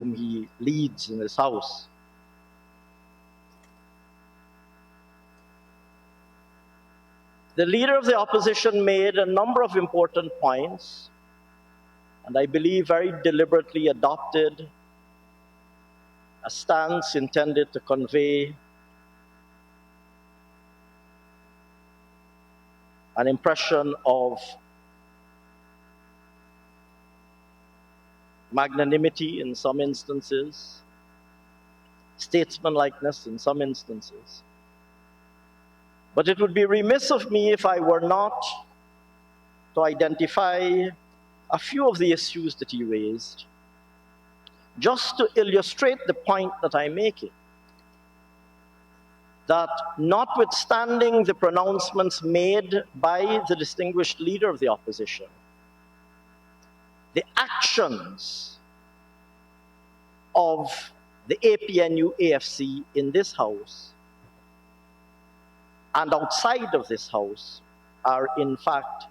whom he leads in his house. The leader of the opposition made a number of important points, and I believe very deliberately adopted a stance intended to convey an impression of magnanimity in some instances, statesmanlikeness in some instances. But it would be remiss of me if I were not to identify a few of the issues that he raised, just to illustrate the point that I'm making, that notwithstanding the pronouncements made by the distinguished leader of the opposition, the actions of the APNU-AFC in this House and outside of this House are in fact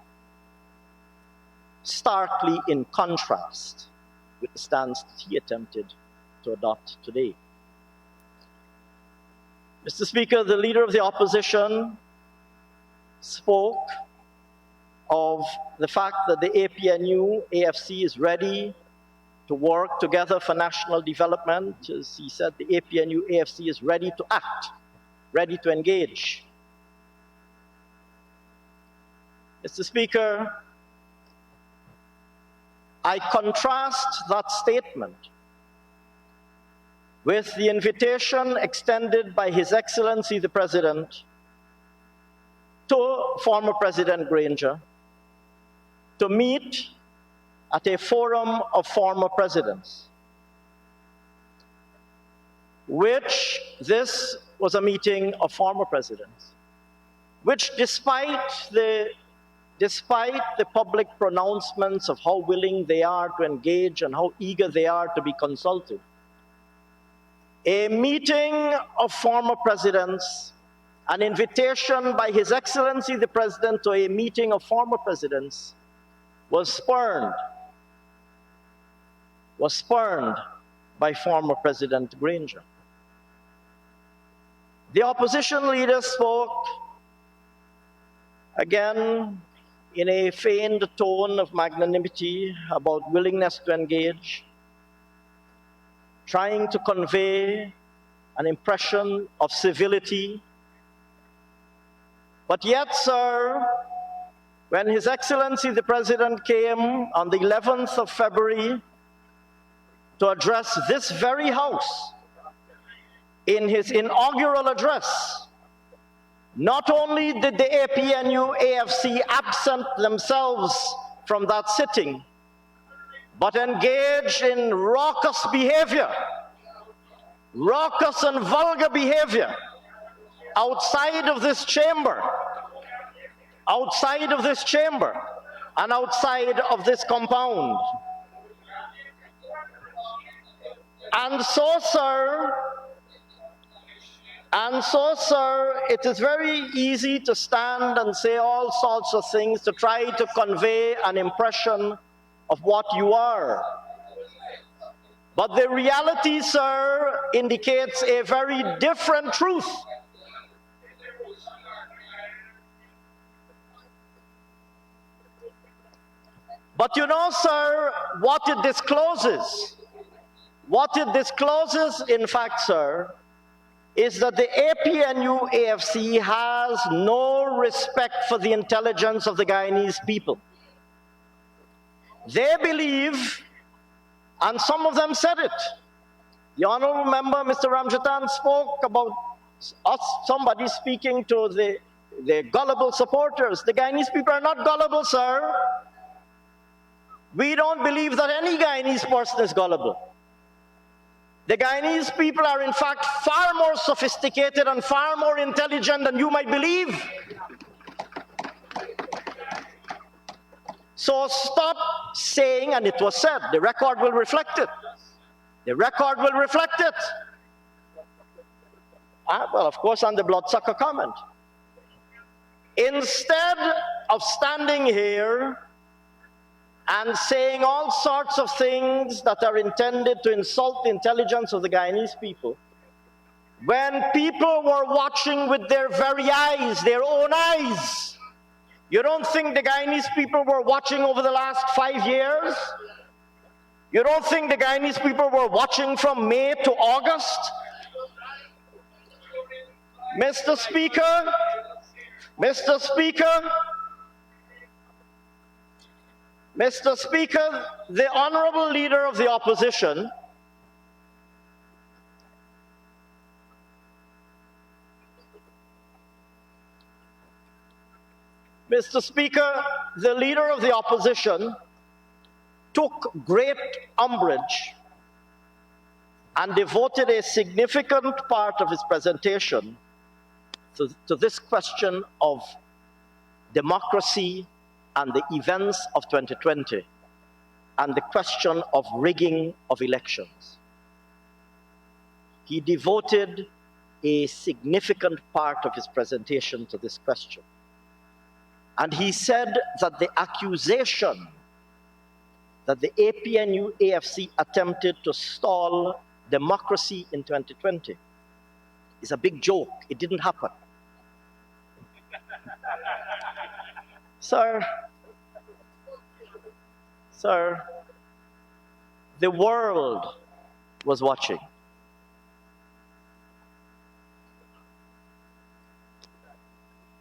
starkly in contrast with the stance that he attempted to adopt today. Mr. Speaker, the leader of the opposition spoke of the fact that the APNU-AFC is ready to work together for national development. As he said, the APNU-AFC is ready to act, ready to engage. Mr. Speaker, I contrast that statement with the invitation extended by His Excellency the President to former President Granger to meet at a forum of former presidents, which this was a meeting of former presidents, which despite the public pronouncements of how willing they are to engage and how eager they are to be consulted, a meeting of former presidents, an invitation by His Excellency the President to a meeting of former presidents was spurned by former President Granger. The opposition leader spoke, again, in a feigned tone of magnanimity about willingness to engage, trying to convey an impression of civility. But yet, sir, when His Excellency the President came on the 11th of February to address this very House in his inaugural address, not only did the APNU-AFC absent themselves from that sitting, but engaged in raucous behavior, raucous and vulgar behavior outside of this chamber and outside of this compound. And so, sir, it is very easy to stand and say all sorts of things to try to convey an impression of what you are. But the reality, sir, indicates a very different truth. But you know, sir, what it discloses, in fact, sir, is that the APNU-AFC has no respect for the intelligence of the Guyanese people. They believe, and some of them said it. The honorable member, Mr. Ramjatan, spoke about somebody speaking to the gullible supporters. The Guyanese people are not gullible, sir. We don't believe that any Guyanese person is gullible. The Guyanese people are in fact far more sophisticated and far more intelligent than you might believe. So stop saying, and it was said, the record will reflect it. The record will reflect it. Well, of course, on the bloodsucker comment. Instead of standing here and saying all sorts of things that are intended to insult the intelligence of the Guyanese people, when people were watching with their very eyes, their own eyes. You don't think the Guyanese people were watching over the last 5 years? You don't think the Guyanese people were watching from May to August? Mr. Speaker, Mr. Speaker, Mr. Speaker, the Honorable Leader of the Opposition Mr. Speaker, the Leader of the Opposition took great umbrage and devoted a significant part of his presentation to this question of democracy and the events of 2020 and the question of rigging of elections. He devoted a significant part of his presentation to this question. And he said that the accusation that the APNU-AFC attempted to stall democracy in 2020 is a big joke. It didn't happen. Sir, the world was watching.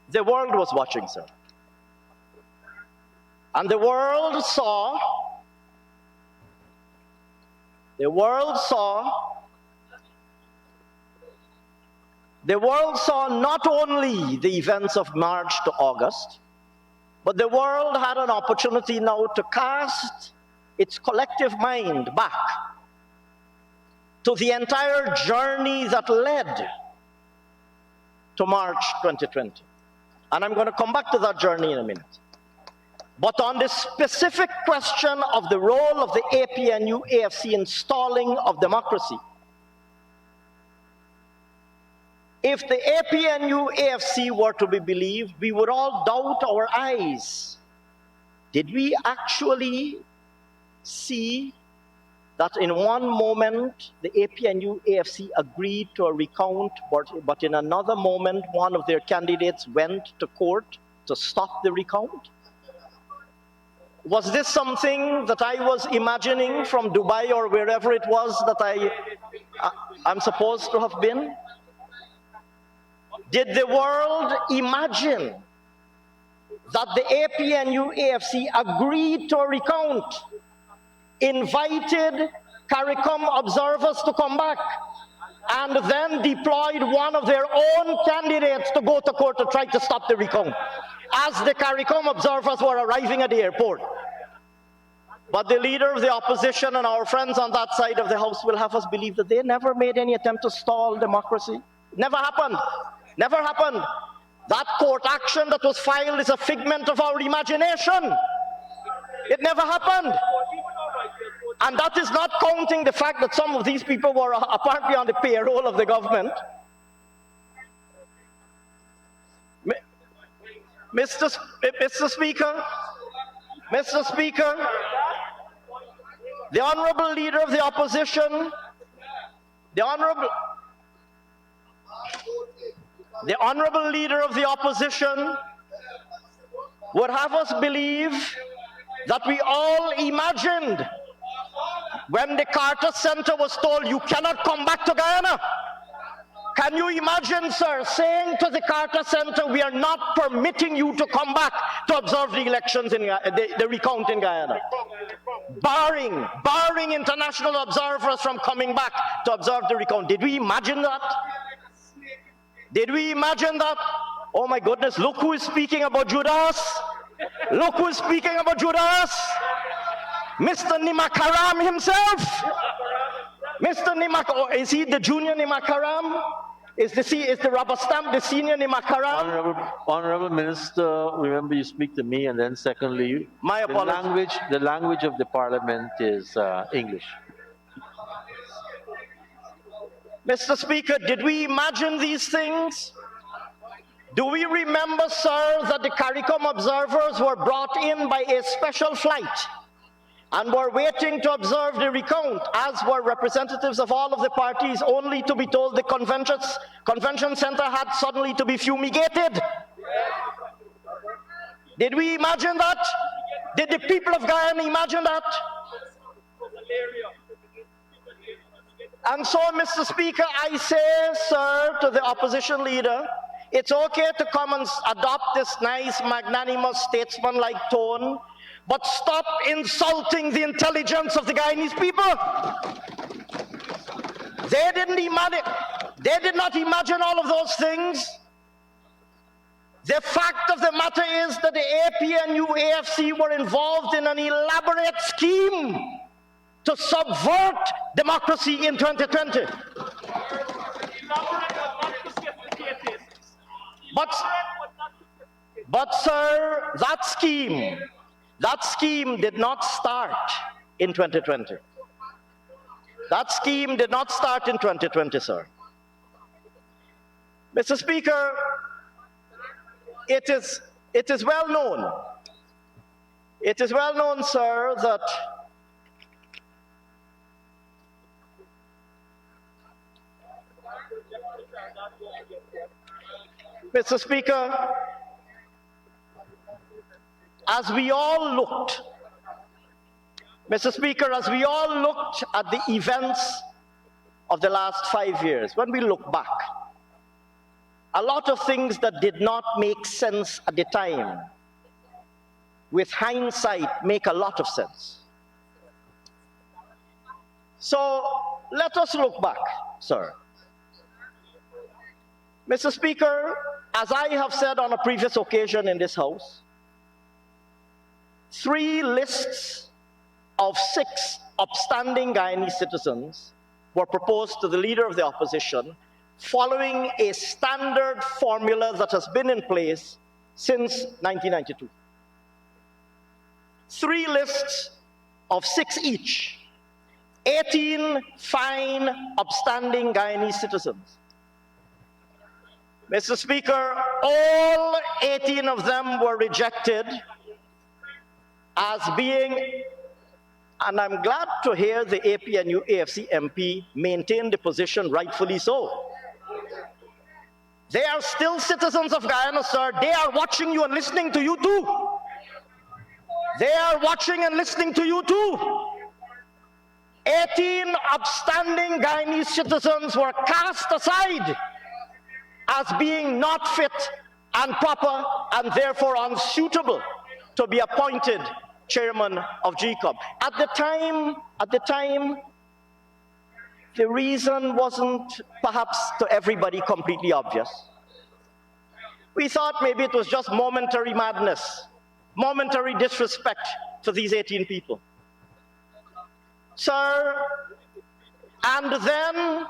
The world was watching, sir. And the world saw not only the events of March to August, but the world had an opportunity now to cast its collective mind back to the entire journey that led to March 2020. And I'm going to come back to that journey in a minute. But on the specific question of the role of the APNU-AFC in stalling of democracy, if the APNU-AFC were to be believed, we would all doubt our eyes. Did we actually see that in one moment the APNU-AFC agreed to a recount, but in another moment one of their candidates went to court to stop the recount? Was this something that I was imagining from Dubai or wherever it was that I'm supposed to have been? Did the world imagine that the APNU-AFC agreed to a recount, invited CARICOM observers to come back, and then deployed one of their own candidates to go to court to try to stop the recount, as the CARICOM observers were arriving at the airport? But the Leader of the Opposition and our friends on that side of the House will have us believe that they never made any attempt to stall democracy. Never happened. Never happened. That court action that was filed is a figment of our imagination. It never happened. And that is not counting the fact that some of these people were apparently on the payroll of the government. Mr. Speaker, the Honorable Leader of the Opposition, the Honorable Leader of the Opposition would have us believe that we all imagined when the Carter Center was told, you cannot come back to Guyana. Can you imagine, sir, saying to the Carter Center, we are not permitting you to come back to observe the elections in the recount in Guyana? Barring international observers from coming back to observe the recount. Did we imagine that? Did we imagine that? Oh my goodness, look who is speaking about Judas. Look who is speaking about Judas. Mr. Nimakaram himself. Mr. Nimakaram, is he the junior Nimakaram? Is the rubber stamp the senior Nimakaram? Honorable Minister, remember you speak to me, and then secondly, my apologies. The language of the Parliament is English. Mr. Speaker, did we imagine these things? Do we remember, sir, that the CARICOM observers were brought in by a special flight and were waiting to observe the recount, as were representatives of all of the parties, only to be told the convention center had suddenly to be fumigated. Did we imagine that? Did the people of Guyana imagine that? And so, Mr. Speaker, I say, sir, to the opposition leader, it's okay to come and adopt this nice, magnanimous, statesman-like tone, but stop insulting the intelligence of the Guyanese people. They did not imagine all of those things. The fact of the matter is that the APNU-AFC were involved in an elaborate scheme to subvert democracy in 2020. But sir, that scheme did not start in 2020. That scheme did not start in 2020, sir. Mr. Speaker, it is well known. It is well known, sir, that Mr. Speaker, as we all looked, Mr. Speaker, as we all looked at the events of the last 5 years, when we look back, a lot of things that did not make sense at the time, with hindsight, make a lot of sense. So let us look back, sir. Mr. Speaker, as I have said on a previous occasion in this House, 3 lists of 6 upstanding Guyanese citizens were proposed to the leader of the opposition following a standard formula that has been in place since 1992. 3 lists of 6 each, 18 fine, upstanding Guyanese citizens. Mr. Speaker, all 18 of them were rejected as being, and I'm glad to hear the APNU-AFC MP maintain the position, rightfully so. They are still citizens of Guyana, sir. They are watching you and listening to you too. They are watching and listening to you too. 18 upstanding Guyanese citizens were cast aside as being not fit and proper and therefore unsuitable to be appointed chairman of GCOM. At the time, the reason wasn't perhaps to everybody completely obvious. We thought maybe it was just momentary madness, momentary disrespect to these 18 people. Sir, and then,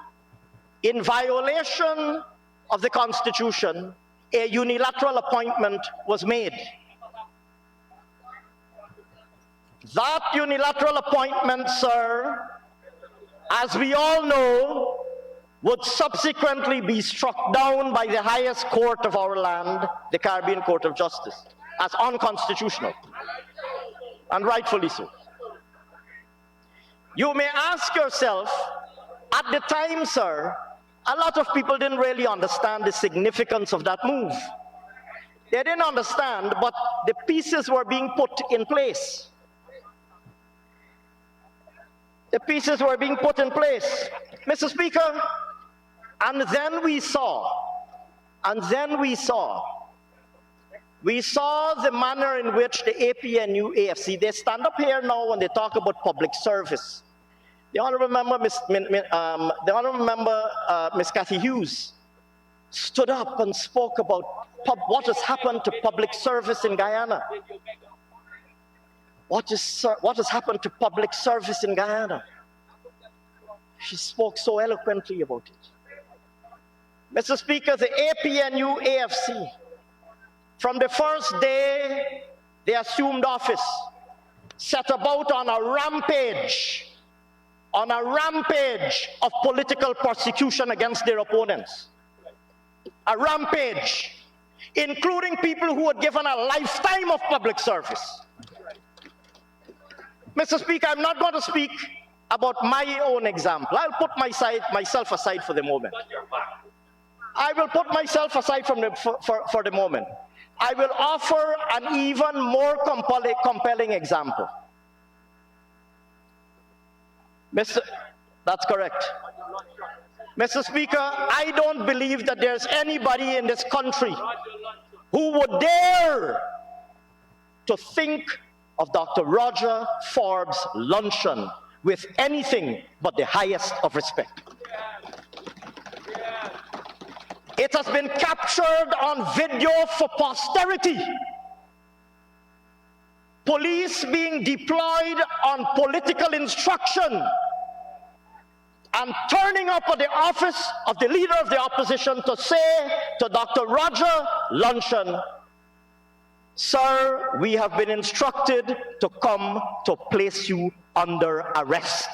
in violation of the Constitution, a unilateral appointment was made. That unilateral appointment, sir, as we all know, would subsequently be struck down by the highest court of our land, the Caribbean Court of Justice, as unconstitutional, and rightfully so. You may ask yourself, at the time, sir, a lot of people didn't really understand the significance of that move. They didn't understand, but the pieces were being put in place. The pieces were being put in place. Mr. Speaker, and then we saw the manner in which the APNU-AFC, they stand up here now when they talk about public service. The Honourable Member, Ms. Cathy Hughes, stood up and spoke about what has happened to public service in Guyana. What has happened to public service in Guyana? She spoke so eloquently about it. Mr. Speaker, the APNU-AFC, from the first day they assumed office, set about on a rampage of political persecution against their opponents. A rampage, including people who had given a lifetime of public service. Mr. Speaker, I'm not going to speak about my own example. I'll put myself aside for the moment. I will put myself aside for the moment. I will offer an even more compelling example. That's correct. Mr. Speaker, I don't believe that there's anybody in this country who would dare to think of Dr. Roger Forbes' luncheon with anything but the highest of respect. It has been captured on video for posterity. Police being deployed on political instruction and turning up at the office of the leader of the opposition to say to Dr. Roger Luncheon, "Sir, we have been instructed to come to place you under arrest."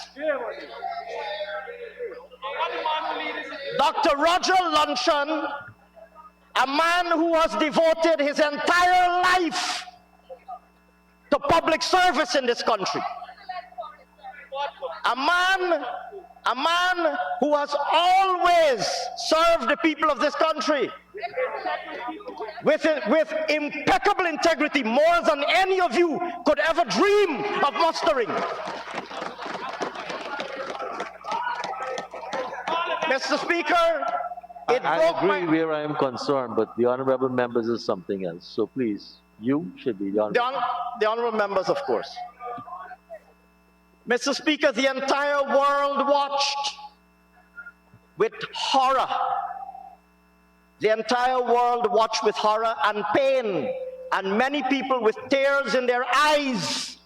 Dr. Roger Luncheon, a man who has devoted his entire life to public service in this country, a man who has always served the people of this country with impeccable integrity, more than any of you could ever dream of mustering. Mr. Speaker, I agree where I am concerned, but the honorable members is something else. So please, you should be the honorable. The honorable members, of course. Mr. Speaker, the entire world watched with horror. The entire world watched with horror and pain, and many people with tears in their eyes,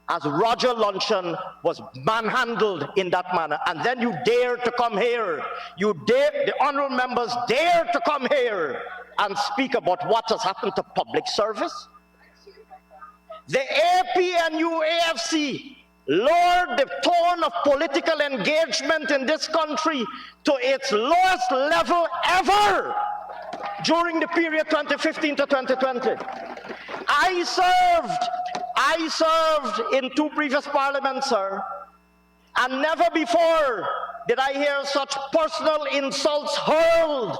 as Roger Luncheon was manhandled in that manner. And then you dare to come here, the honorable members dare to come here and speak about what has happened to public service. The APNU AFC lowered the tone of political engagement in this country to its lowest level ever during the period 2015 to 2020. I served in 2 previous parliaments, sir, and never before did I hear such personal insults hurled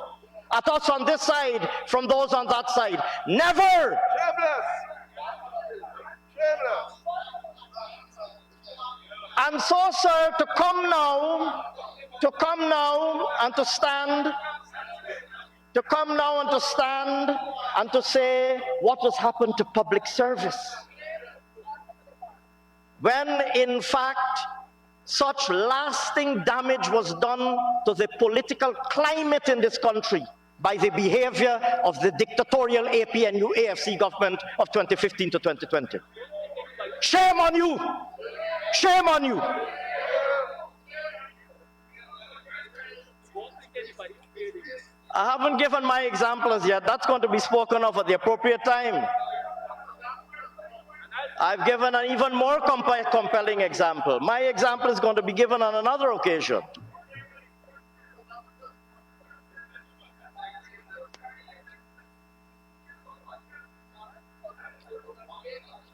at us on this side from those on that side. Never! Shameless. And so, sir, to come now and to stand and to say what has happened to public service, when in fact such lasting damage was done to the political climate in this country by the behavior of the dictatorial APNU AFC government of 2015 to 2020. Shame on you! Shame on you! I haven't given my example as yet. That's going to be spoken of at the appropriate time. I've given an even more compelling example. My example is going to be given on another occasion.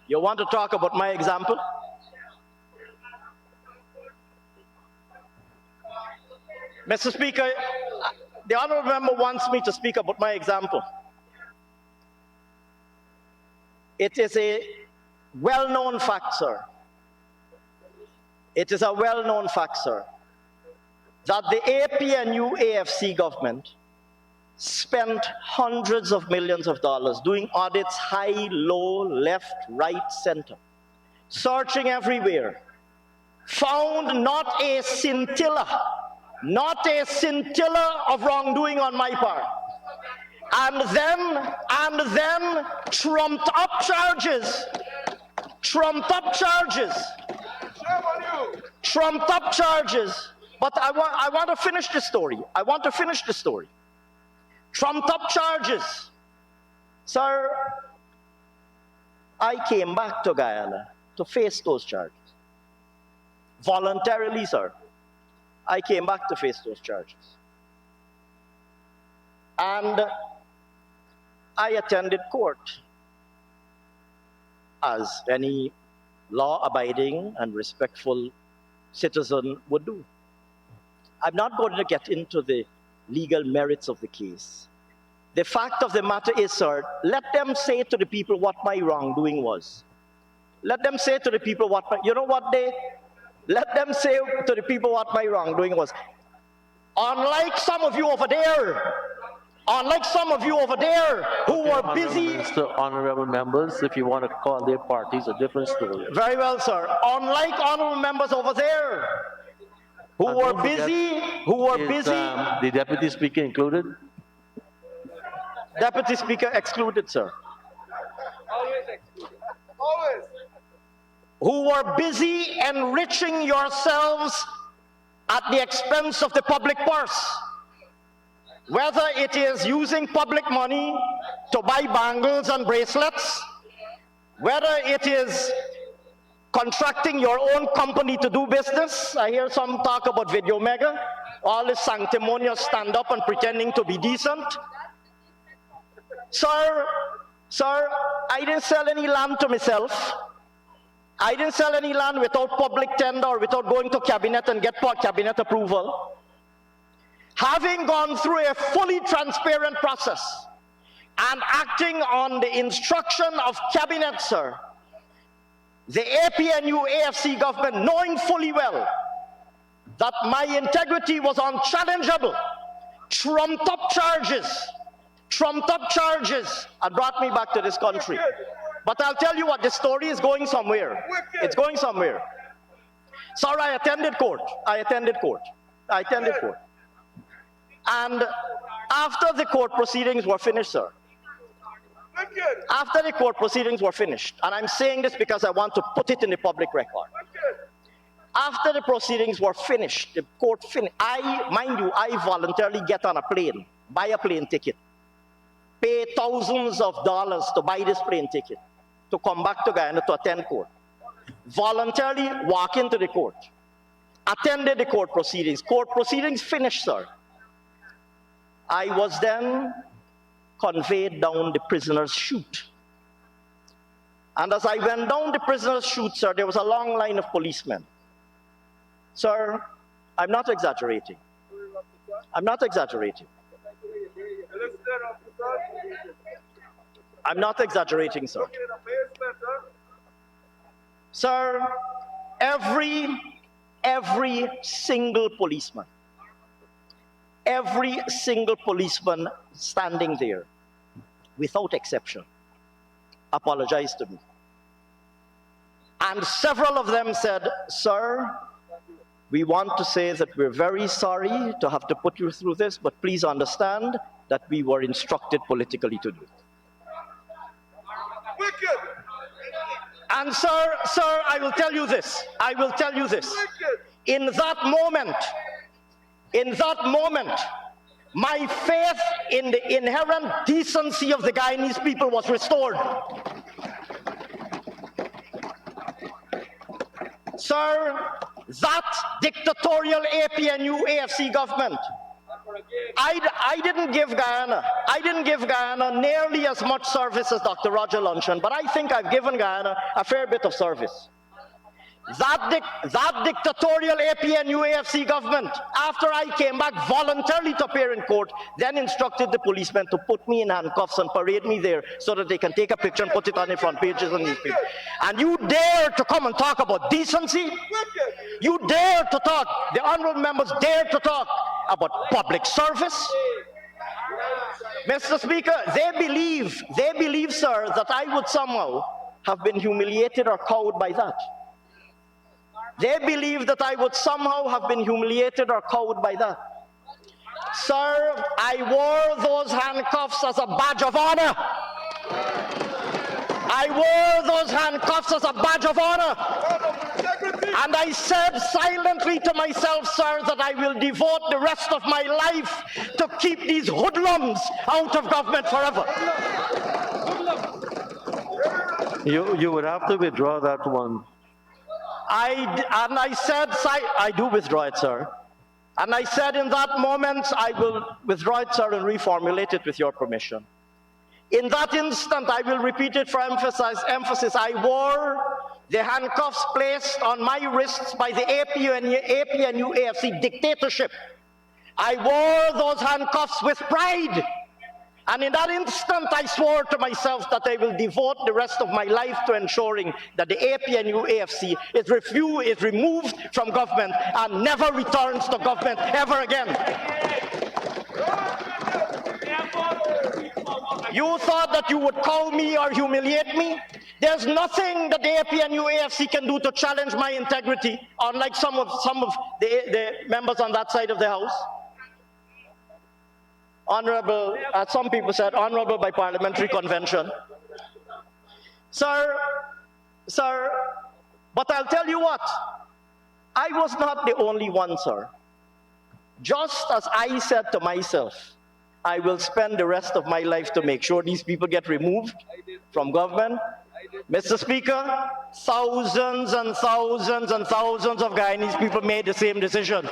You want to talk about my example? Mr. Speaker, the honorable member wants me to speak about my example. It is a well-known fact, sir. It is a well-known fact, sir, that the APNU AFC government spent hundreds of millions of dollars doing audits high, low, left, right, center, searching everywhere, found not a scintilla of wrongdoing on my part, and then trumped up charges. But I want to finish the story. Trumped up charges. Sir, I came back to Guyana to face those charges. Voluntarily, sir. I came back to face those charges. And I attended court, as any law-abiding and respectful citizen would do. I'm not going to get into the legal merits of the case. The fact of the matter is, sir, let them say to the people what my wrongdoing was. Let them say to the people what my, you know what let them say to the people what my wrongdoing was. Unlike some of you over there, who were busy. Mr. Honorable members, if you want to call their parties a different story. Very well, sir. Unlike honorable members over there, who were busy. The Deputy Speaker included? Deputy Speaker excluded, sir. Always excluded. Always. Who were busy enriching yourselves at the expense of the public purse. Whether it is using public money to buy bangles and bracelets, whether it is contracting your own company to do business. I hear some talk about Video Mega, all this sanctimonious stand up and pretending to be decent. Sir, I didn't sell any land to myself. I didn't sell any land without public tender or without going to cabinet and get cabinet approval. Having gone through a fully transparent process and acting on the instruction of cabinet, sir, the APNU AFC government, knowing fully well that my integrity was unchallengeable, trumped up charges and brought me back to this country. But I'll tell you what, the story is going somewhere. It's going somewhere. Sir, I attended court. And after the court proceedings were finished, sir, after the court proceedings were finished, and I'm saying this because I want to put it in the public record. After the proceedings were finished, the court finished, I voluntarily get on a plane, buy a plane ticket, pay thousands of dollars to buy this plane ticket, to come back to Guyana to attend court. Voluntarily walk into the court, attended the court proceedings. Court proceedings finished, sir. I was then conveyed down the prisoner's chute. And as I went down the prisoner's chute, sir, there was a long line of policemen. Sir, I'm not exaggerating. I'm not exaggerating. I'm not exaggerating, sir. Sir, every single policeman standing there, without exception, apologized to me. And several of them said, sir, we want to say that we're very sorry to have to put you through this, but please understand that we were instructed politically to do it. Wicked. And sir, I will tell you this. In that moment, my faith in the inherent decency of the Guyanese people was restored. Sir, that dictatorial APNU AFC government, I didn't give Guyana nearly as much service as Dr. Roger Luncheon, but I think I've given Guyana a fair bit of service. That dictatorial APNU AFC government, after I came back voluntarily to appear in court, then instructed the policemen to put me in handcuffs and parade me there so that they can take a picture and put it on the front pages of the newspaper. And you dare to come and talk about decency? You dare to talk, the honorable members dare to talk about public service? Mr. Speaker, they believe, sir, that I would somehow have been humiliated or cowed by that. They believe that I would somehow have been humiliated or cowed by that. Sir, I wore those handcuffs as a badge of honor. And I said silently to myself, sir, that I will devote the rest of my life to keep these hoodlums out of government forever. You would have to withdraw that one. I do withdraw it, sir. And I said in that moment, I will withdraw it, sir, and reformulate it with your permission. In that instant, I will repeat it for emphasis. I wore the handcuffs placed on my wrists by the APNU AFC dictatorship. I wore those handcuffs with pride. And in that instant, I swore to myself that I will devote the rest of my life to ensuring that the APNU AFC is removed from government and never returns to government ever again. You thought that you would call me or humiliate me? There's nothing that the APNU AFC can do to challenge my integrity, unlike some of the members on that side of the House. Honorable, as some people said, honorable by parliamentary convention. Sir, but I'll tell you what, I was not the only one, sir. Just as I said to myself, I will spend the rest of my life to make sure these people get removed from government. Mr. Speaker, thousands and thousands and thousands of Guyanese people made the same decision.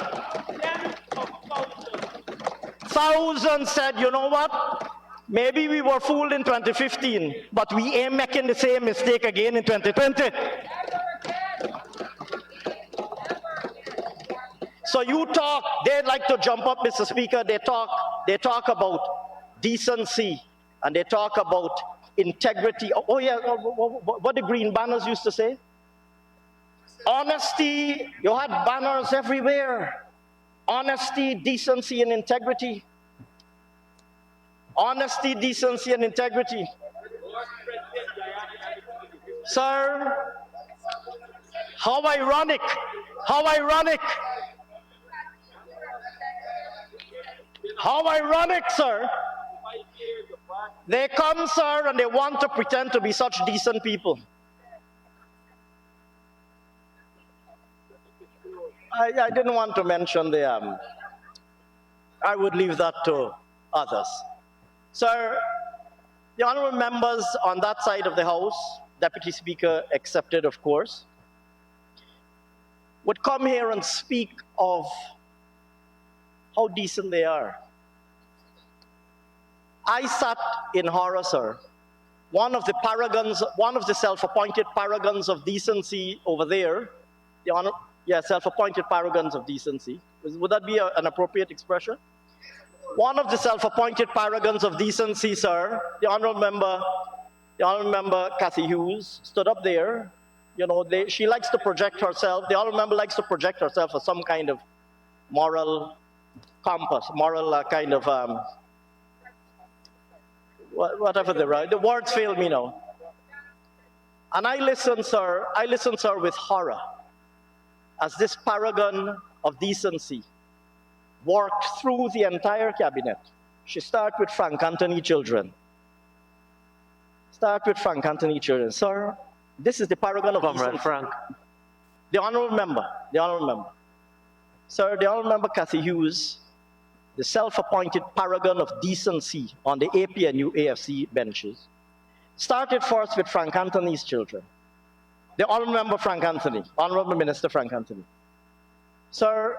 Thousands said, you know what? Maybe we were fooled in 2015, but we ain't making the same mistake again in 2020. So you talk, they like to jump up, Mr. Speaker, they talk about decency, and they talk about integrity. Oh yeah, what the green banners used to say? Honesty, you had banners everywhere. Honesty, decency, and integrity. Honesty, decency, and integrity. Sir, how ironic, how ironic. How ironic, sir. They come, sir, and they want to pretend to be such decent people. I didn't want to mention the, I would leave that to others. Sir, the honorable members on that side of the House, Deputy Speaker accepted, of course, would come here and speak of how decent they are. I sat in horror, sir. One of the paragons, one of the self-appointed paragons of decency over there, self-appointed paragons of decency. Would that be an appropriate expression? One of the self-appointed paragons of decency, sir, the honorable member Cathy Hughes, stood up there. You know, she likes to project herself. The honorable member likes to project herself as some kind of moral compass, moral kind of whatever the words fail me now. And I listened, sir, with horror as this paragon of decency worked through the entire cabinet. She started with Frank Anthony Children. Sir, this is the paragon of decency. Frank. The honorable member. Sir, the honorable member Cathy Hughes, the self-appointed paragon of decency on the APNU AFC benches, started first with Frank Anthony's children. The honorable member Frank Anthony, honorable Minister Frank Anthony. Sir,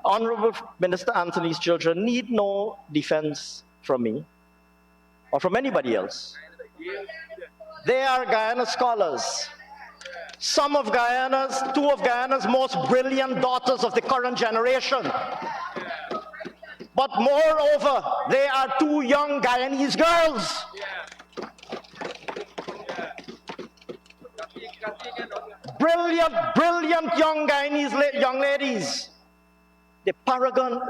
Honorable Minister Anthony's children need no defense from me or from anybody else. They are Guyana scholars. Two of Guyana's most brilliant daughters of the current generation. But moreover, they are two young Guyanese girls. Brilliant young Guyanese young ladies. The paragon,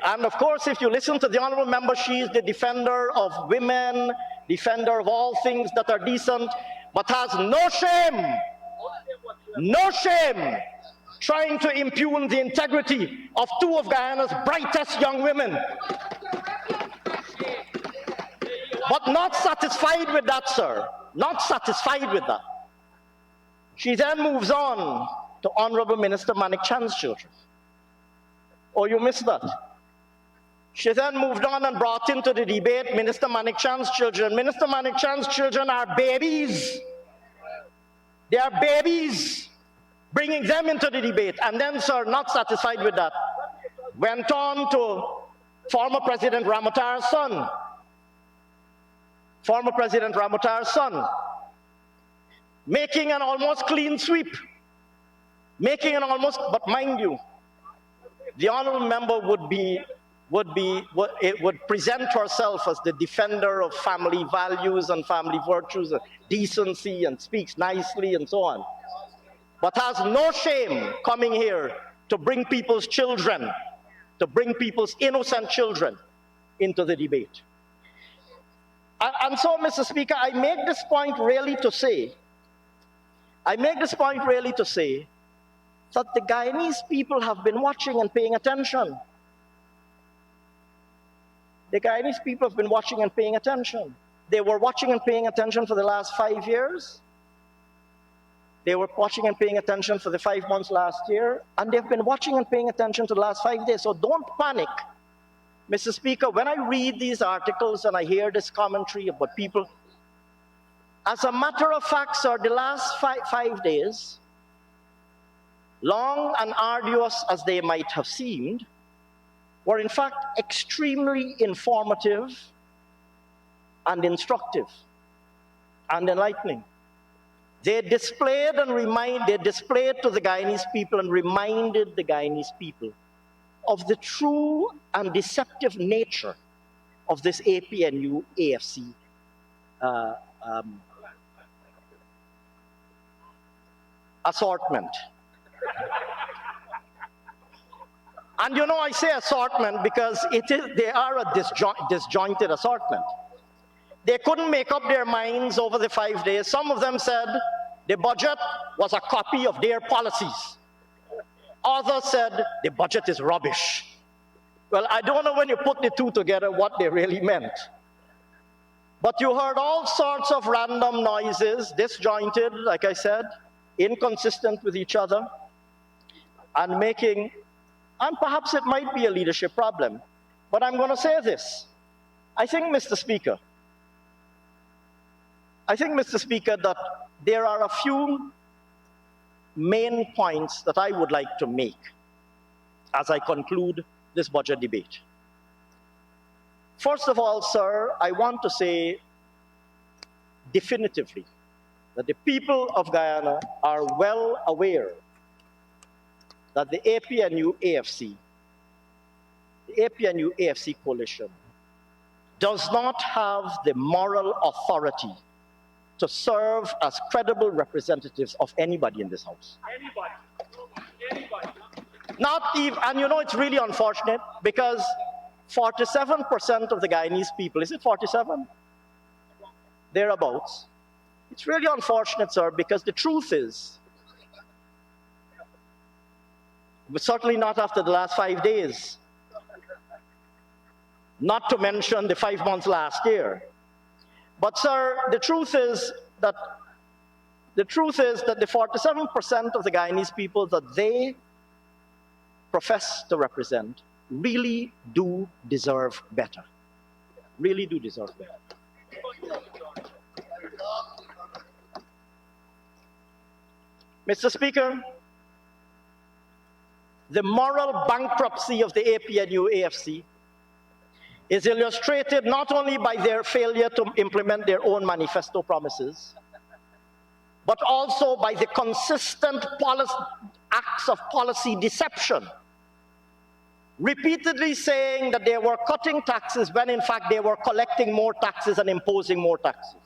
and of course, if you listen to the honorable member, she is the defender of women, defender of all things that are decent, but has no shame, trying to impugn the integrity of two of Guyana's brightest young women. But not satisfied with that, sir. Not satisfied with that. She then moves on to Honorable Minister Manik Chan's children. Oh, you missed that. She then moved on and brought into the debate Minister Manik Chan's children. Minister Manik Chan's children are babies. They are babies. Bringing them into the debate. And then, sir, not satisfied with that, went on to former President Ramotar's son. making an almost clean sweep, but mind you, the honorable member would present herself as the defender of family values and family virtues and decency and speaks nicely and so on, but has no shame coming here to bring people's children, to bring people's innocent children into the debate. And so, Mr. Speaker, I make this point really to say that the Guyanese people have been watching and paying attention. The Guyanese people have been watching and paying attention. They were watching and paying attention for the last 5 years. They were watching and paying attention for the 5 months last year, and they've been watching and paying attention to the last 5 days. So don't panic. Mr. Speaker, when I read these articles and I hear this commentary about people, as a matter of fact, sir, the last five days, long and arduous as they might have seemed, were in fact extremely informative and instructive and enlightening. They displayed to the Guyanese people and reminded the Guyanese people of the true and deceptive nature of this APNU AFC assortment. And you know, I say assortment because they are a disjointed assortment. They couldn't make up their minds over the 5 days. Some of them said the budget was a copy of their policies. Others said the budget is rubbish. Well, I don't know when you put the two together what they really meant. But you heard all sorts of random noises, disjointed, like I said, inconsistent with each other, and perhaps it might be a leadership problem. But I'm going to say this. I think, Mr. Speaker, that there are a few main points that I would like to make as I conclude this budget debate. First of all, sir, I want to say definitively that the people of Guyana are well aware that the APNU AFC coalition does not have the moral authority to serve as credible representatives of anybody in this house. Anybody. Not even, and you know, it's really unfortunate because 47% of the Guyanese people, is it 47? Thereabouts. It's really unfortunate, sir, because the truth is, but certainly not after the last 5 days, not to mention the 5 months last year. But sir, the truth is that the 47% of the Guyanese people that they profess to represent really do deserve better. Really do deserve better. Mr. Speaker, the moral bankruptcy of the APNU AFC is illustrated not only by their failure to implement their own manifesto promises, but also by the consistent acts of policy deception, repeatedly saying that they were cutting taxes when in fact they were collecting more taxes and imposing more taxes,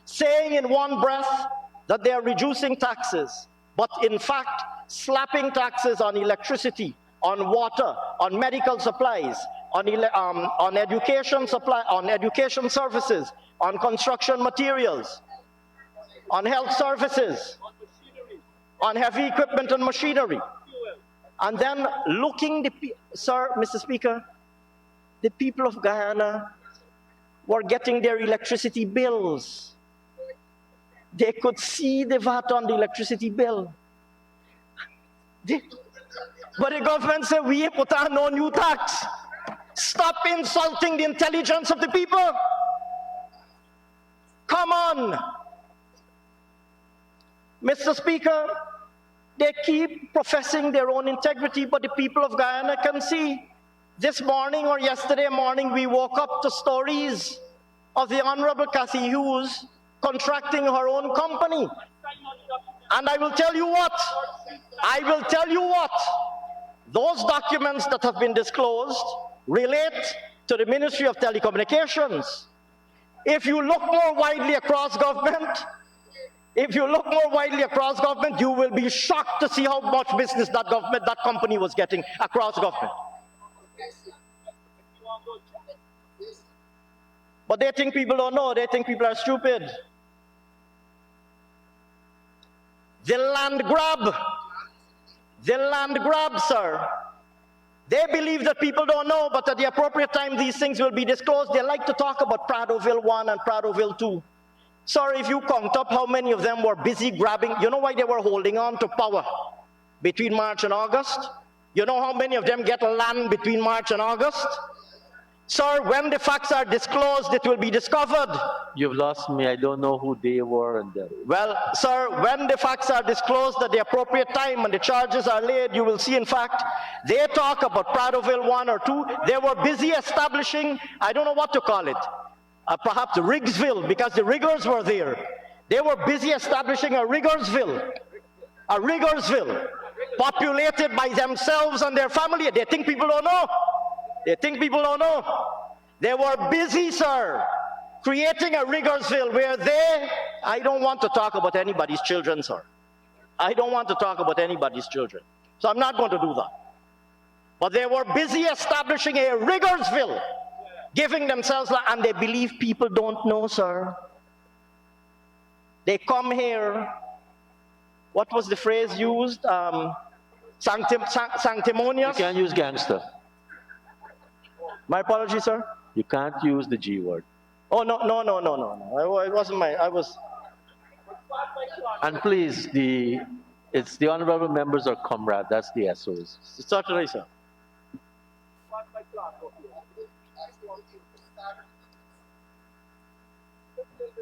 saying in one breath that they are reducing taxes, but in fact slapping taxes on electricity, on water, on medical supplies, on education services, on construction materials, on health services, on heavy equipment and machinery. And then Mr. Speaker, the people of Guyana were getting their electricity bills. They could see the VAT on the electricity bill. But the government said, we put on no new tax. Stop insulting the intelligence of the people. Come on. Mr. Speaker, they keep professing their own integrity, but the people of Guyana can see. This morning or yesterday morning, we woke up to stories of the Honorable Cathy Hughes contracting her own company. And I will tell you what, those documents that have been disclosed relate to the Ministry of Telecommunications. If you look more widely across government, you will be shocked to see how much business that company was getting across government. But they think people don't know. They think people are stupid. The land grab, sir. They believe that people don't know, but at the appropriate time, these things will be disclosed. They like to talk about Pradoville 1 and Pradoville 2. Sir, if you count up how many of them were busy grabbing, you know why they were holding on to power between March and August? You know how many of them get land between March and August? Sir, when the facts are disclosed, it will be discovered. You've lost me. I don't know who they were. And well, sir, when the facts are disclosed at the appropriate time and the charges are laid, you will see, in fact, they talk about Pradoville 1 or 2. They were busy establishing, I don't know what to call it, perhaps Riggsville, because the riggers were there. They were busy establishing a Riggersville, populated by themselves and their family. They think people don't know. They were busy, sir, creating a Riggersville where I don't want to talk about anybody's children, sir. So I'm not going to do that. But they were busy establishing a Riggersville, giving themselves, and they believe people don't know, sir. They come here, what was the phrase used? Sanctimonious? You can't use gangster. My apologies, sir. You can't use the G word. Oh, no. It wasn't I was... And please, it's the honorable members or comrade. That's the SOs. Certainly, sir.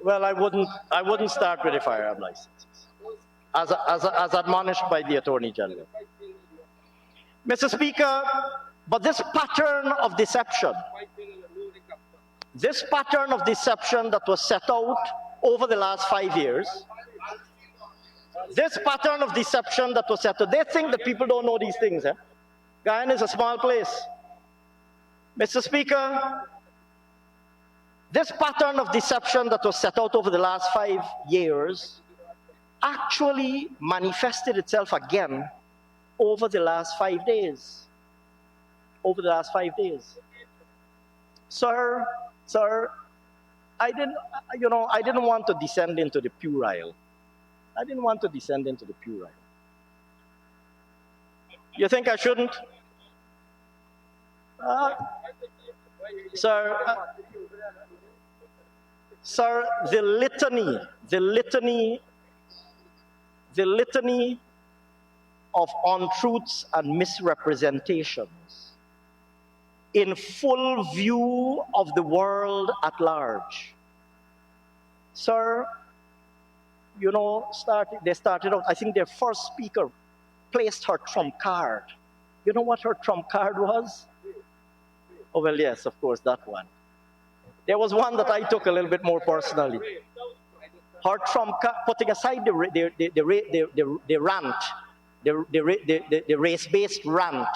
Well, I wouldn't start with the firearm licenses, as admonished by the Attorney General. Mr. Speaker, but this pattern of deception that was set out over the last 5 years, they think that people don't know these things. Guyana is a small place. Mr. Speaker, this pattern of deception that was set out over the last 5 years actually manifested itself again over the last 5 days. Sir, I didn't want to descend into the puerile. You think I shouldn't? Sir, the litany of untruths and misrepresentations in full view of the world at large. Sir, they started out, I think their first speaker placed her trump card. You know what her trump card was? Oh, well, yes, of course, that one. There was one that I took a little bit more personally. Her trump card, putting aside the rant, the race-based rant,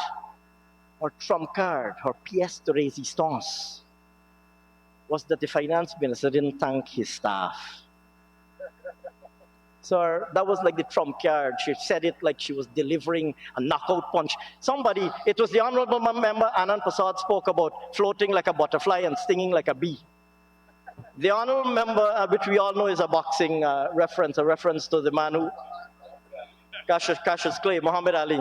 her trump card, her pièce de résistance, was that the finance minister didn't thank his staff. So that was like the trump card. She said it like she was delivering a knockout punch. It was the honorable member Anand Prasad spoke about floating like a butterfly and stinging like a bee. The honorable member, which we all know is a boxing reference, a reference to the man who, Cassius Clay, Muhammad Ali.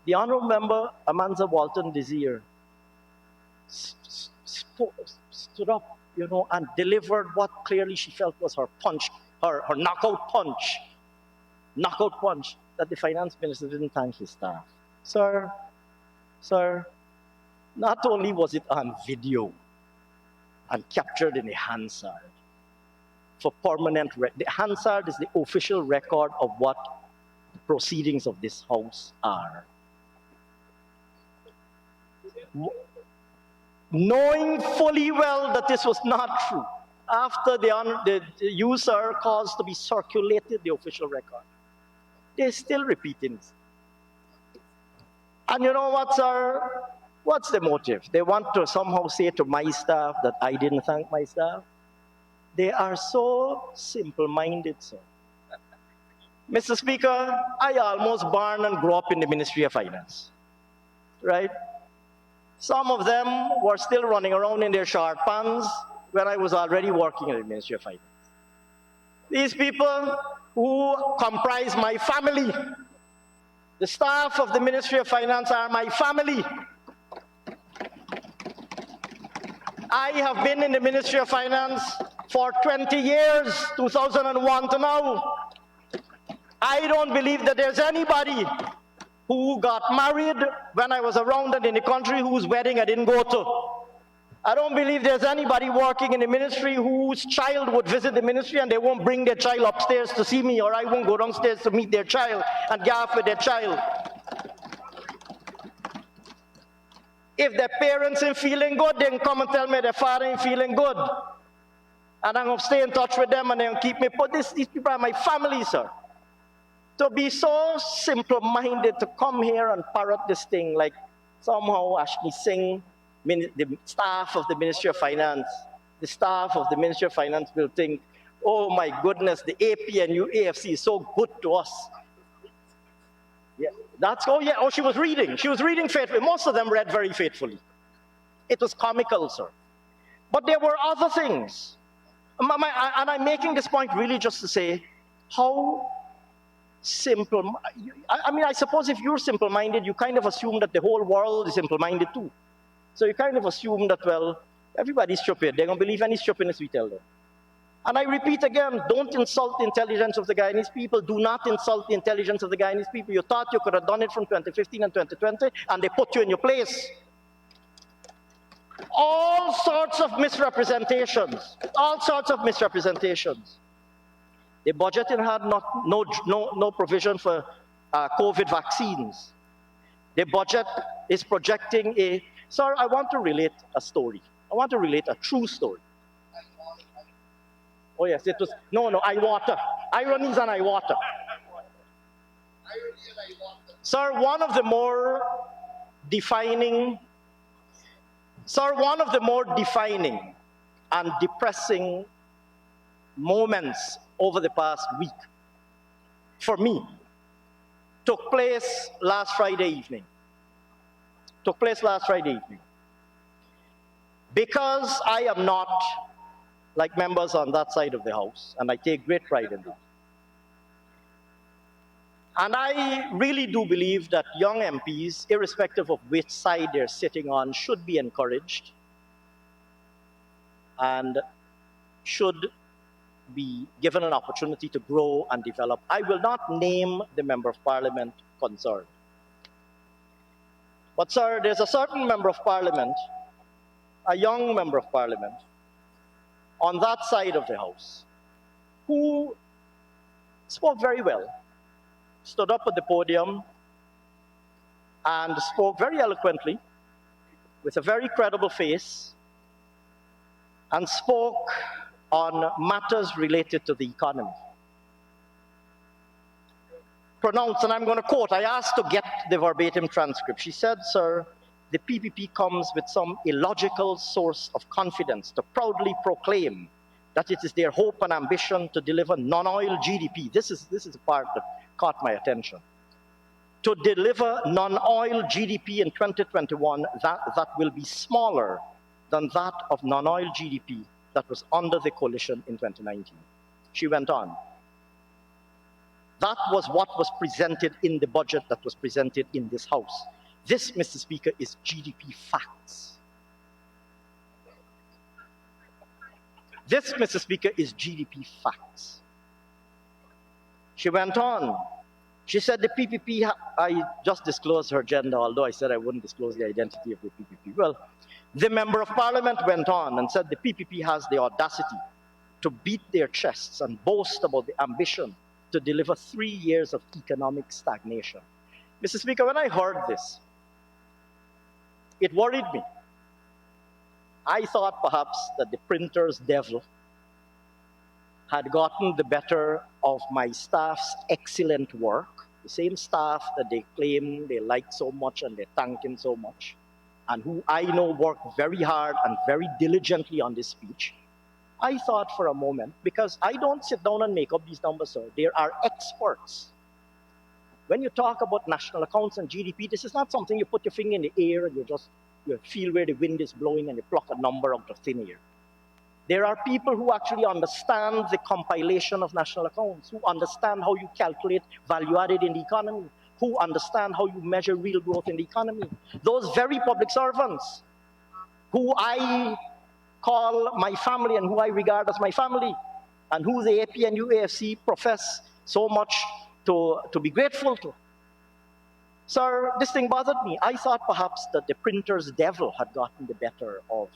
The honorable member, Amanza Walton Desir, stood up, and delivered what clearly she felt was her punch, her knockout punch, that the finance minister didn't thank his staff. Sir, not only was it on video and captured in a Hansard, for permanent, the Hansard is the official record of what the proceedings of this House are. Knowing fully well that this was not true, after the user caused to be circulated the official record. They're still repeating it. And you know what, sir? What's the motive? They want to somehow say to my staff that I didn't thank my staff. They are so simple-minded, sir. Mr. Speaker, I almost born and grew up in the Ministry of Finance, right? Some of them were still running around in their short pants when I was already working in the Ministry of Finance. These people who comprise my family, the staff of the Ministry of Finance are my family. I have been in the Ministry of Finance for 20 years, 2001 to now. I don't believe that there's anybody who got married when I was around and in the country whose wedding I didn't go to. I don't believe there's anybody working in the ministry whose child would visit the ministry and they won't bring their child upstairs to see me, or I won't go downstairs to meet their child and gaff with their child. If their parents ain't feeling good, they can come and tell me their father ain't feeling good. And I'm going to stay in touch with them and they'll keep me. But these people are my family, sir. To be so simple-minded to come here and parrot this thing like somehow Ashni Singh, the staff of the Ministry of Finance, the staff of the Ministry of Finance will think, oh my goodness, the APNU AFC is so good to us. Yeah, she was reading. She was reading faithfully. Most of them read very faithfully. It was comical, sir. But there were other things. And I'm making this point really just to say how simple. I mean, I suppose if you're simple-minded, you kind of assume that the whole world is simple-minded too. So you kind of assume that, well, everybody's stupid. They're going to believe any stupidness we tell them. And I repeat again, don't insult the intelligence of the Guyanese people. Do not insult the intelligence of the Guyanese people. You thought you could have done it from 2015 and 2020, and they put you in your place. All sorts of misrepresentations. All sorts of misrepresentations. The budget had no provision for COVID vaccines. The budget is projecting a... Sir, I want to relate a story. I want to relate a true story. Oh yes, it was... No, I-water. Ironies and I-water. Sir, one of the more defining and depressing moments over the past week, for me, took place last Friday evening. Because I am not like members on that side of the House, and I take great pride in that. And I really do believe that young MPs, irrespective of which side they're sitting on, should be encouraged and should be given an opportunity to grow and develop. I will not name the Member of Parliament concerned. But sir, there's a certain Member of Parliament, a young Member of Parliament, on that side of the House, who spoke very well, stood up at the podium and spoke very eloquently, with a very credible face, and spoke on matters related to the economy. Pronounced, and I'm going to quote, I asked to get the verbatim transcript. She said, sir, the PPP comes with some illogical source of confidence to proudly proclaim that it is their hope and ambition to deliver non-oil GDP. This is the part that caught my attention. To deliver non-oil GDP in 2021 that will be smaller than that of non-oil GDP that was under the coalition in 2019. She went on. That was what was presented in the budget that was presented in this House. This, Mr. Speaker, is GDP facts. This, Mr. Speaker, is GDP facts. She went on. She said the PPP, I just disclosed her gender, although I said I wouldn't disclose the identity of the PPP. Well, the Member of Parliament went on and said the PPP has the audacity to beat their chests and boast about the ambition to deliver 3 years of economic stagnation. Mr. Speaker, when I heard this, it worried me. I thought perhaps that the printer's devil had gotten the better of my staff's excellent work, the same staff that they claim they like so much and they thank him so much, and who I know worked very hard and very diligently on this speech, I thought for a moment, because I don't sit down and make up these numbers, sir. There are experts. When you talk about national accounts and GDP, this is not something you put your finger in the air and you feel where the wind is blowing and you pluck a number out of thin air. There are people who actually understand the compilation of national accounts, who understand how you calculate value added in the economy, who understand how you measure real growth in the economy. Those very public servants who I call my family and who I regard as my family, and who the APNU AFC profess so much to be grateful to. Sir, this thing bothered me. I thought perhaps that the printer's devil had gotten the better of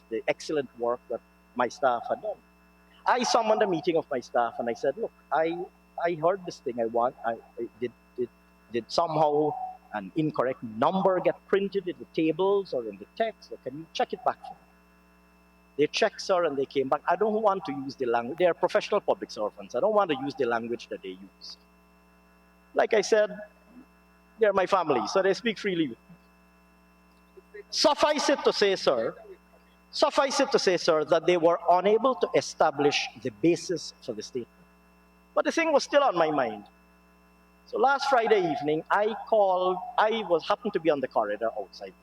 the excellent work that my staff had done. I summoned a meeting of my staff and I said, look, I heard this thing. Did somehow an incorrect number get printed in the tables or in the text? Or can you check it back for me? They checked, sir, and they came back. I don't want to use the language. They are professional public servants. I don't want to use the language that they use. Like I said, they're my family, so they speak freely with me. Suffice it to say, sir, that they were unable to establish the basis for the statement. But the thing was still on my mind. So last Friday evening, I happened to be on the corridor outside.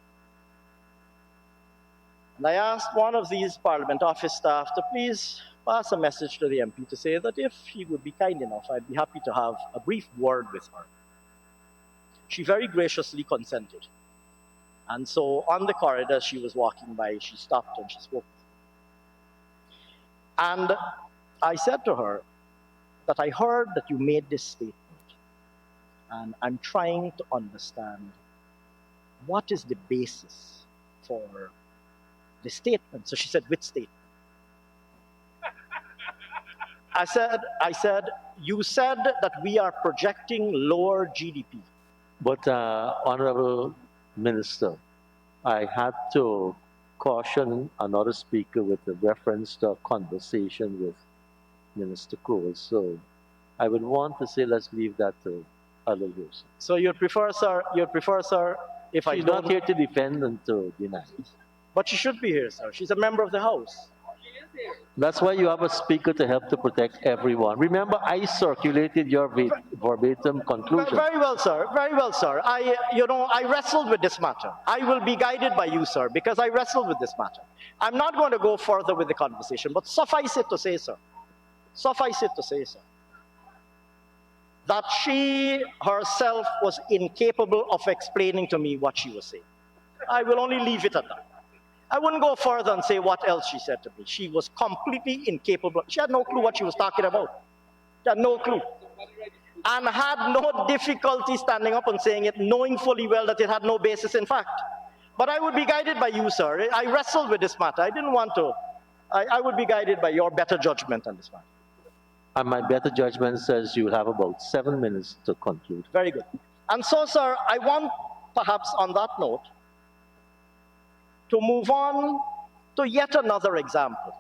And I asked one of these Parliament office staff to please pass a message to the MP to say that if he would be kind enough, I'd be happy to have a brief word with her. She very graciously consented. And so on the corridor she was walking by, she stopped and she spoke. And I said to her that I heard that you made this statement, and I'm trying to understand what is the basis for the statement. So she said, which statement? I said, you said that we are projecting lower GDP. But, Honorable Minister, I had to caution another speaker with a reference to a conversation with Minister Crowell. So I would want to say let's leave that to other groups. So you'd prefer, sir, if I She's don't... not here to defend and to deny. But she should be here, sir. She's a member of the House. That's why you have a speaker to help to protect everyone. Remember, I circulated your verbatim conclusion. Very well, sir. Very well, sir. I wrestled with this matter. I will be guided by you, sir, because I wrestled with this matter. I'm not going to go further with the conversation, but suffice it to say, sir, that she herself was incapable of explaining to me what she was saying. I will only leave it at that. I wouldn't go further and say what else she said to me. She was completely incapable. She had no clue what she was talking about. She had no clue. And had no difficulty standing up and saying it, knowing fully well that it had no basis in fact. But I would be guided by you, sir. I wrestled with this matter. I didn't want to. I would be guided by your better judgment on this matter. And my better judgment says you will have about 7 minutes to conclude. Very good. And so, sir, I want, perhaps on that note, to move on to yet another example.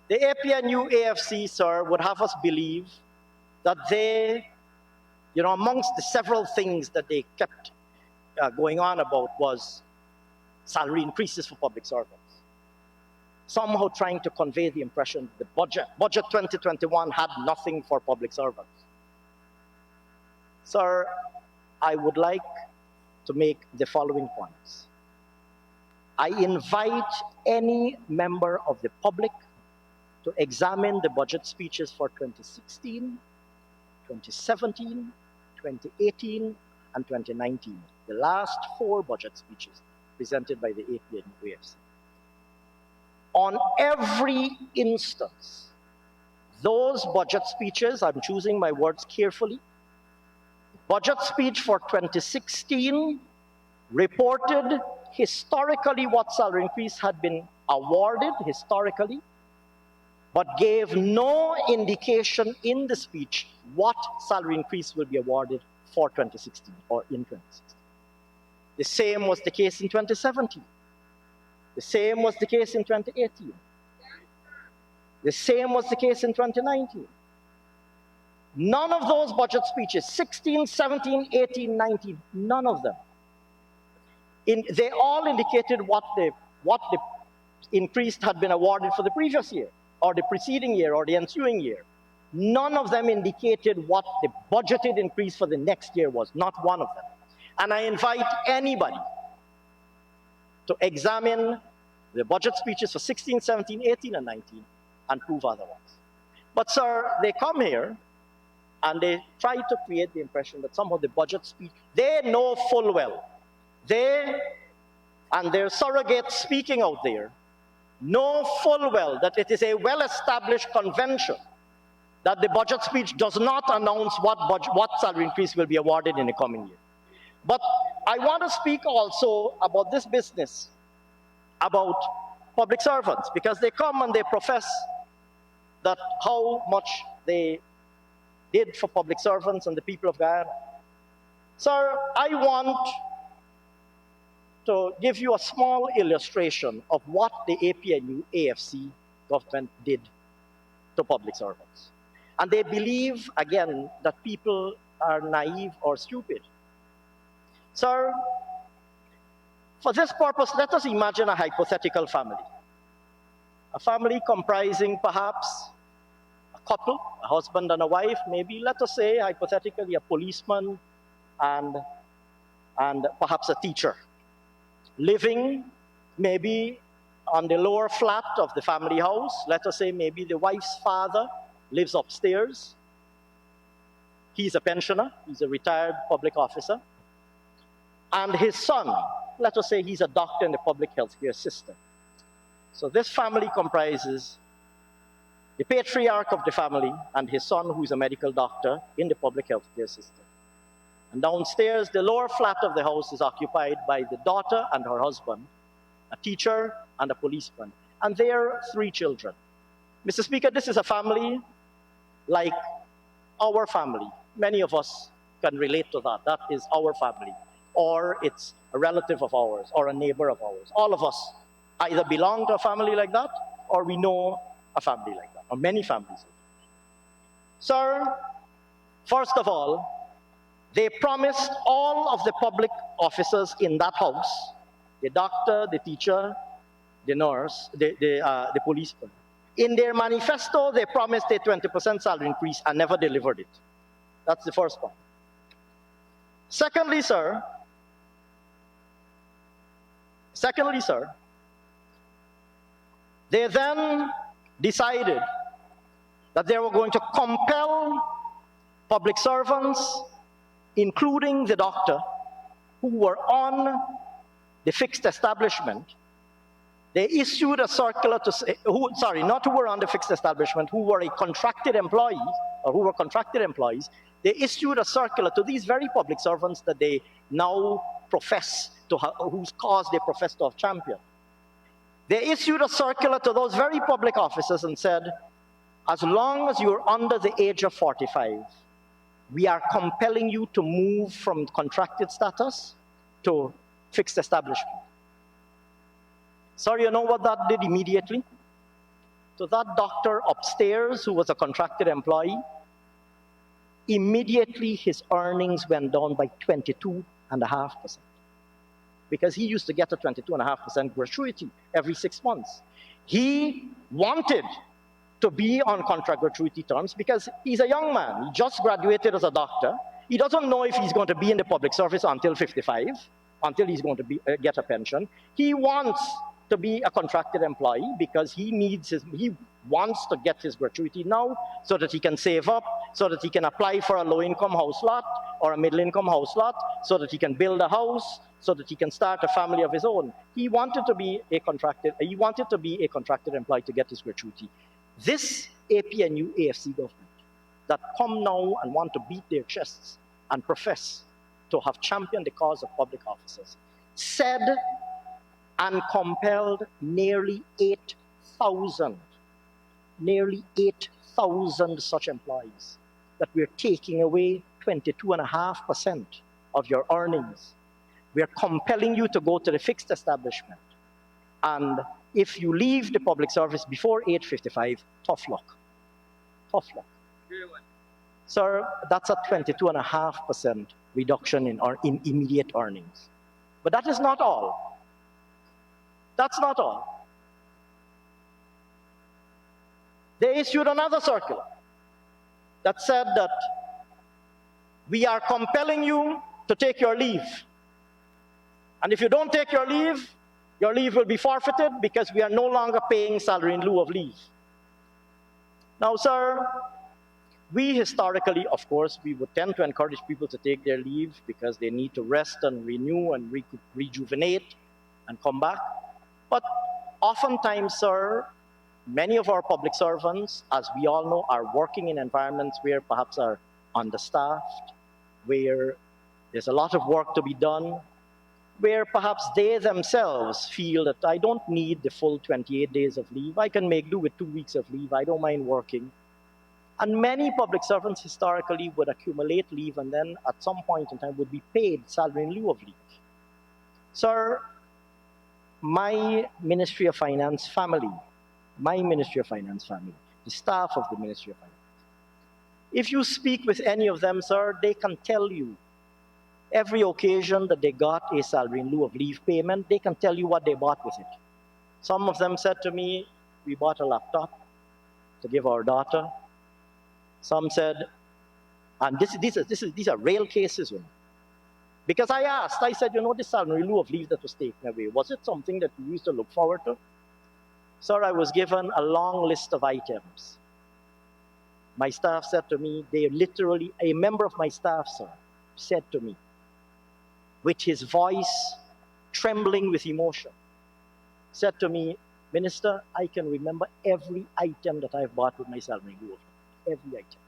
The APNU AFC, sir, would have us believe that they, amongst the several things that they kept going on about was salary increases for public servants. Somehow trying to convey the impression that the budget 2021 had nothing for public servants. Sir, I would like to make the following points. I invite any member of the public to examine the budget speeches for 2016, 2017, 2018, and 2019, the last 4 budget speeches presented by the APNU AFC. On every instance, those budget speeches, I'm choosing my words carefully, budget speech for 2016 reported historically what salary increase had been awarded historically, but gave no indication in the speech what salary increase will be awarded for 2016 or in 2016. The same was the case in 2017. The same was the case in 2018. The same was the case in 2019. None of those budget speeches, 16, 17, 18, 19, none of them. They all indicated what the increase had been awarded for the previous year, or the preceding year, or the ensuing year. None of them indicated what the budgeted increase for the next year was, not one of them. And I invite anybody to examine the budget speeches for 16, 17, 18, and 19 and prove otherwise. But sir, they come here and they try to create the impression that somehow the budget speech, they know full well, they and their surrogates speaking out there know full well that it is a well-established convention that the budget speech does not announce what salary increase will be awarded in the coming year. But I want to speak also about this business, about public servants, because they come and they profess that how much they did for public servants and the people of Guyana. Sir, I want to give you a small illustration of what the APNU AFC government did to public servants. And they believe, again, that people are naive or stupid. Sir, for this purpose, let us imagine a hypothetical family. A family comprising perhaps a couple, a husband and a wife, maybe, let us say, hypothetically, a policeman and perhaps a teacher, living maybe on the lower flat of the family house. Let us say maybe the wife's father lives upstairs. He's a pensioner, he's a retired public officer. And his son, let us say he's a doctor in the public healthcare system. So this family comprises the patriarch of the family and his son, who is a medical doctor in the public healthcare system. And downstairs, the lower flat of the house is occupied by the daughter and her husband, a teacher and a policeman, and their 3 children. Mr. Speaker, this is a family like our family. Many of us can relate to that. That is our family. Or it's a relative of ours or a neighbor of ours. All of us either belong to a family like that or we know a family like that, or many families like that. Sir, first of all, they promised all of the public officers in that house, the doctor, the teacher, the nurse, the policeman. In their manifesto, they promised a 20% salary increase and never delivered it. That's the first point. Secondly, sir, they then decided that they were going to compel public servants, including the doctor, who were on the fixed establishment. They issued a circular to say, not who were on the fixed establishment, who were a contracted employee, or who were contracted employees. They issued a circular to these very public servants that they now profess to have, whose cause they profess to have championed. They issued a circular to those very public officers and said, as long as you're under the age of 45, we are compelling you to move from contracted status to fixed establishment. Sir, you know what that did immediately? To that doctor upstairs who was a contracted employee, immediately his earnings went down by 22.5%. Because he used to get a 22.5% gratuity every 6 months. He wanted to be on contract gratuity terms because he's a young man. He just graduated as a doctor. He doesn't know if he's going to be in the public service until 55, until he's going to get a pension. He wants to be a contracted employee because he wants to get his gratuity now so that he can save up, so that he can apply for a low-income house lot or a middle-income house lot, so that he can build a house, so that he can start a family of his own. He wanted to be a contracted employee to get his gratuity. This APNU AFC government that come now and want to beat their chests and profess to have championed the cause of public officers said and compelled nearly 8,000 such employees that we're taking away 22.5% of your earnings. We're compelling you to go to the fixed establishment. And if you leave the public service before age 55, tough luck. Tough luck. Sir, that's a 22.5% reduction in immediate earnings. But that is not all. That's not all. They issued another circular that said that we are compelling you to take your leave. And if you don't take your leave will be forfeited because we are no longer paying salary in lieu of leave. Now, sir, we historically, of course, we would tend to encourage people to take their leave because they need to rest and renew and rejuvenate and come back. But oftentimes, sir, many of our public servants, as we all know, are working in environments where perhaps are understaffed, where there's a lot of work to be done, where perhaps they themselves feel that I don't need the full 28 days of leave. I can make do with 2 weeks of leave. I don't mind working. And many public servants historically would accumulate leave and then at some point in time would be paid salary in lieu of leave. Sir, my Ministry of Finance family, the staff of the Ministry of Finance, if you speak with any of them, sir, they can tell you every occasion that they got a salary in lieu of leave payment, they can tell you what they bought with it. Some of them said to me, we bought a laptop to give our daughter. Some said, and these are real cases, you know. Because I said, you know, this salary in lieu of leave that was taken away, was it something that you used to look forward to? Sir, I was given a long list of items. My staff said to me, a member of my staff, sir, said to me, with his voice trembling with emotion, said to me, Minister, I can remember every item that I've bought with my salary in lieu of leave. Every item.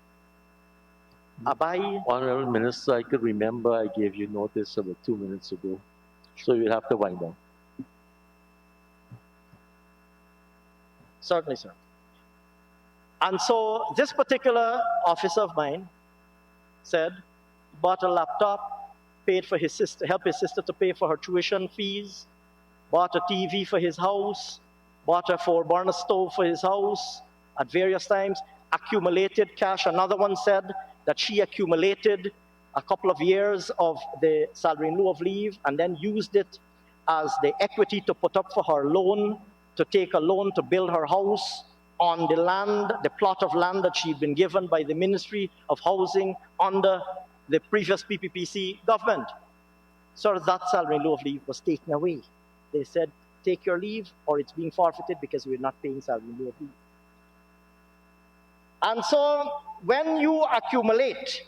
Honorable Minister, I could remember I gave you notice about 2 minutes ago, so you'll have to wind down. Certainly, sir. And so this particular officer of mine said, bought a laptop, paid for his sister, helped his sister to pay for her tuition fees, bought a TV for his house, bought a 4-burner stove for his house at various times, accumulated cash. Another one said that she accumulated a couple of years of the salary in lieu of leave and then used it as the equity to put up for her loan, to take a loan to build her house on the land, the plot of land that she'd been given by the Ministry of Housing under the previous PPPC government. So that salary in lieu of leave was taken away. They said, take your leave or it's being forfeited because we're not paying salary in lieu of leave. And so when you accumulate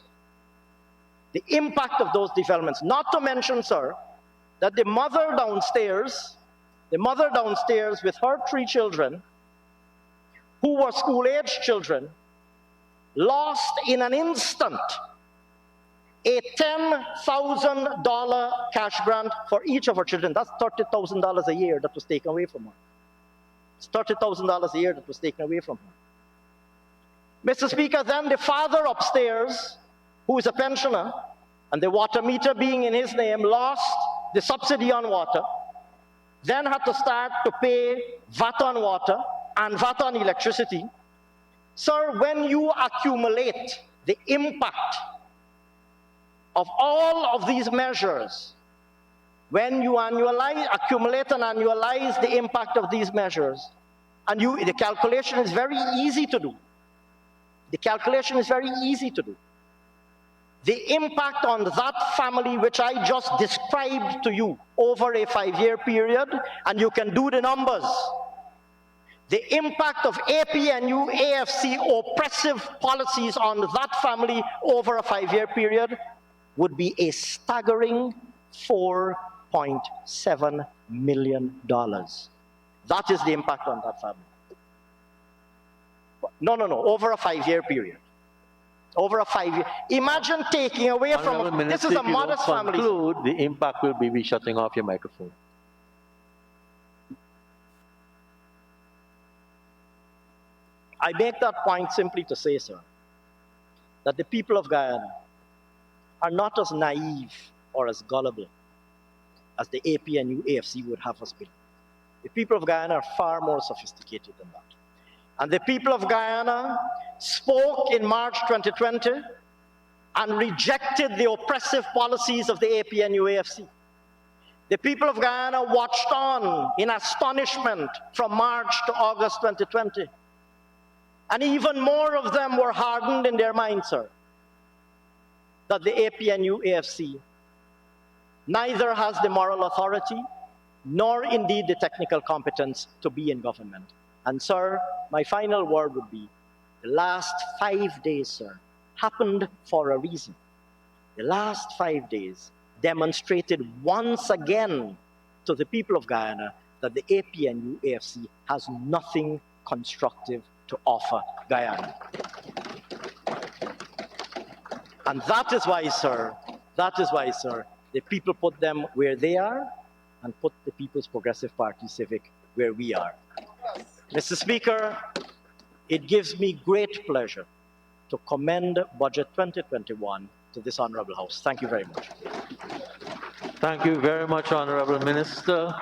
the impact of those developments, not to mention, sir, that the mother downstairs with her 3 children, who were school-age children, lost in an instant a $10,000 cash grant for each of her children. That's $30,000 a year that was taken away from her. It's $30,000 a year that was taken away from her. Mr. Speaker, then the father upstairs, who is a pensioner, and the water meter being in his name, lost the subsidy on water, then had to start to pay VAT on water and VAT on electricity. Sir, when you accumulate the impact of all of these measures, when you accumulate and annualize the impact of these measures, and the calculation is very easy to do. The calculation is very easy to do. The impact on that family, which I just described to you over a 5-year period, and you can do the numbers. The impact of APNU, AFC oppressive policies on that family over a 5-year period would be a staggering $4.7 million. That is the impact on that family. No, over a 5-year period. Over a 5-year. Imagine taking away from, this is a modest family. The impact will be shutting off your microphone. I make that point simply to say, sir, that the people of Guyana are not as naive or as gullible as the APNU AFC would have us believe. The people of Guyana are far more sophisticated than that. And the people of Guyana spoke in March 2020 and rejected the oppressive policies of the APNU-AFC. The people of Guyana watched on in astonishment from March to August 2020. And even more of them were hardened in their minds, sir, that the APNU-AFC neither has the moral authority nor indeed the technical competence to be in government. And sir, my final word would be, the last 5 days, sir, happened for a reason. The last 5 days demonstrated once again to the people of Guyana that the APNU-AFC has nothing constructive to offer Guyana. And that is why, sir, the people put them where they are and put the People's Progressive Party Civic where we are. Mr. Speaker, it gives me great pleasure to commend Budget 2021 to this Honorable House. Thank you very much. Thank you very much, Honorable Minister.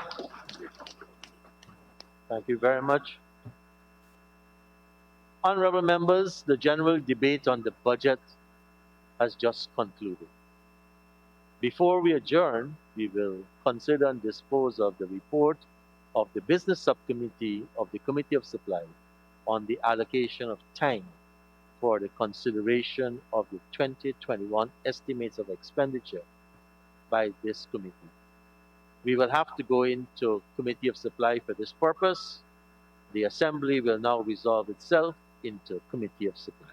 Thank you very much. Honorable members, the general debate on the budget has just concluded. Before we adjourn, we will consider and dispose of the report of the Business Subcommittee of the Committee of Supply on the allocation of time for the consideration of the 2021 estimates of expenditure by this committee. We will have to go into Committee of Supply for this purpose. The Assembly will now resolve itself into Committee of Supply.